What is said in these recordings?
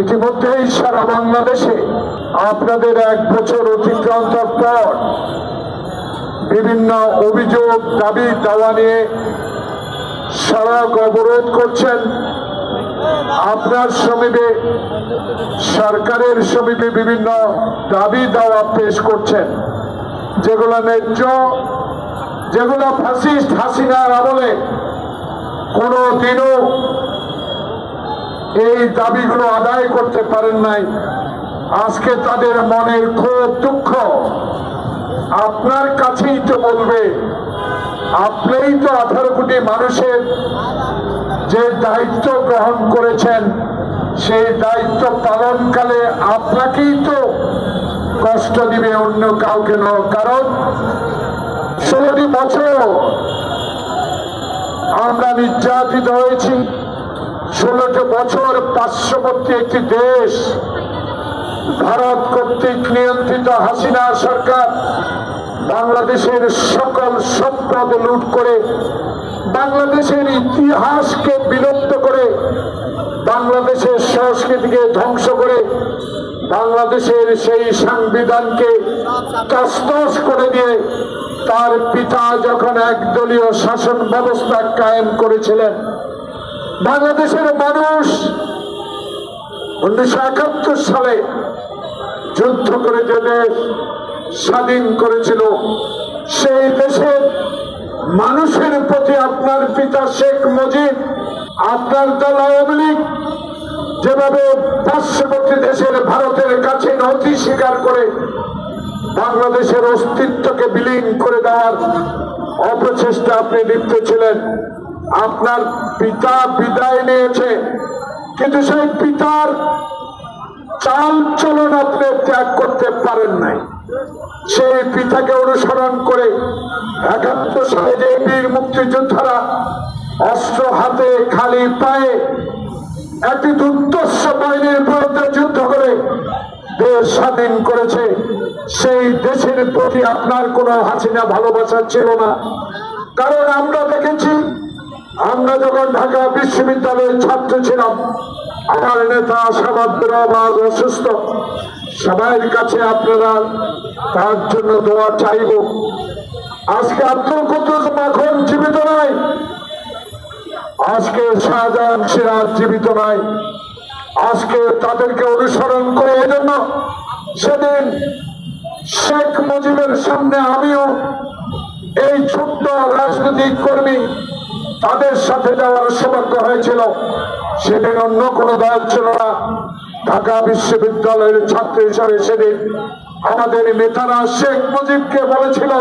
ইতিমধ্যেই সারা বাংলাদেশে আপনাদের 1 বছর অতিক্রান্তর পর বিভিন্ন অভিযোগ দাবি দাওয়া নিয়ে সড়ক অবরোধ করছেন। আপনার সমীপে সরকারের সমীপে বিভিন্ন দাবি দাওয়া পেশ করছেন, যেগুলো ন্যায্য, যেগুলো ফ্যাসিস্ট হাসিনার আমলে কোনোদিনও এই দাবিগুলো আদায় করতে পারেন নাই। আজকে তাদের মনের খুব দুঃখ, আপনার কাছেই তো বলবে। আপনিই তো 18 কোটি মানুষের যে দায়িত্ব গ্রহণ করেছেন, সেই দায়িত্ব পালনকালে আপনাকেই তো কষ্ট দিবে, অন্য কাউকে নয়। কারণ 16টি বছর আমরা নির্যাতিত হয়েছি। 16টি বছর পার্শ্ববর্তী একটি দেশ ভারত কর্তৃক নিয়ন্ত্রিত হাসিনা সরকার বাংলাদেশের সকল সম্পদ লুট করে, বাংলাদেশের ইতিহাসকে বিলুপ্ত করে, বাংলাদেশের সংস্কৃতিকে ধ্বংস করে, বাংলাদেশের সেই সংবিধানকে তছনছ করে দিয়ে তার পিতা যখন একদলীয় শাসন ব্যবস্থা কায়েম করেছিলেন, বাংলাদেশের মানুষ 1971 সালে যুদ্ধ করে যে দেশ স্বাধীন করেছিল, সেই দেশের মানুষের প্রতি আপনার পিতা শেখ মুজিব, আপনার দল আওয়ামী লীগ যেভাবে পার্শ্ববর্তী দেশের ভারতের কাছে নথি স্বীকার করে বাংলাদেশের অস্তিত্বকে বিলীন করে দেওয়ার অপচেষ্টা আপনি লিপ্ত ছিলেন। আপনার পিতা বিদায় নিয়েছে, কিন্তু সেই পিতার চাল চলন আপনি ত্যাগ করতে পারেন নাই। সেই পিতাকে অনুসরণ করে 71 সালে যে বীর মুক্তিযোদ্ধারা অস্ত্র হাতে খালি পায়ে একটি দুর্ধর্ষ বাহিনীর বিরুদ্ধে যুদ্ধ করে দেশ স্বাধীন করেছে, সেই দেশের প্রতি আপনার কোনো হাসিনা ভালোবাসা ছিল না। কারণ আমরা দেখেছি, আমরা যখন ঢাকা বিশ্ববিদ্যালয়ের ছাত্র ছিলাম, আমার নেতা শাবাব আজ অসুস্থ, সবার কাছে আপনারা তার জন্য দোয়া চাইব। আজকে আব্দুল কুদ্দুস এখন জীবিত নাই, আজকে শাহজাহান সিরাজ জীবিত নাই। আজকে তাদেরকে অনুসরণ করে, এজন্য সেদিন শেখ মুজিবের সামনে আমিও এই ছোট্ট রাজনৈতিক কর্মী তাদের সাথে যাওয়ার সৌভাগ্য হয়েছিল। সেদিন অন্য কোনো দল ছিল না, ঢাকা বিশ্ববিদ্যালয়ের ছাত্র হিসাবে সেদিন আমাদের নেতারা শেখ মুজিবকে বলেছিল,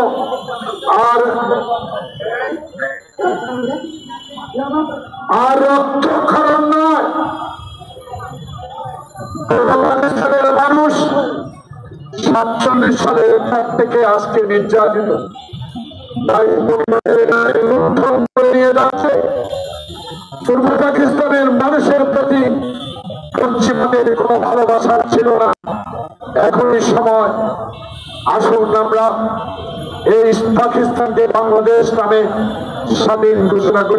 আর রক্তক্ষরণ নয়, বাংলাদেশের মানুষ 47 সালের পর থেকে আজকে নির্যাতিত, নিয়ে যাচ্ছে। পূর্ব পাকিস্তানের মানুষের প্রতি পশ্চিমাদের কোনো ভালোবাসা ছিল না। এখনই সময়, আসুন আমরা এই পাকিস্তানকে বাংলাদেশ নামে স্বাধীন ঘোষণা করি।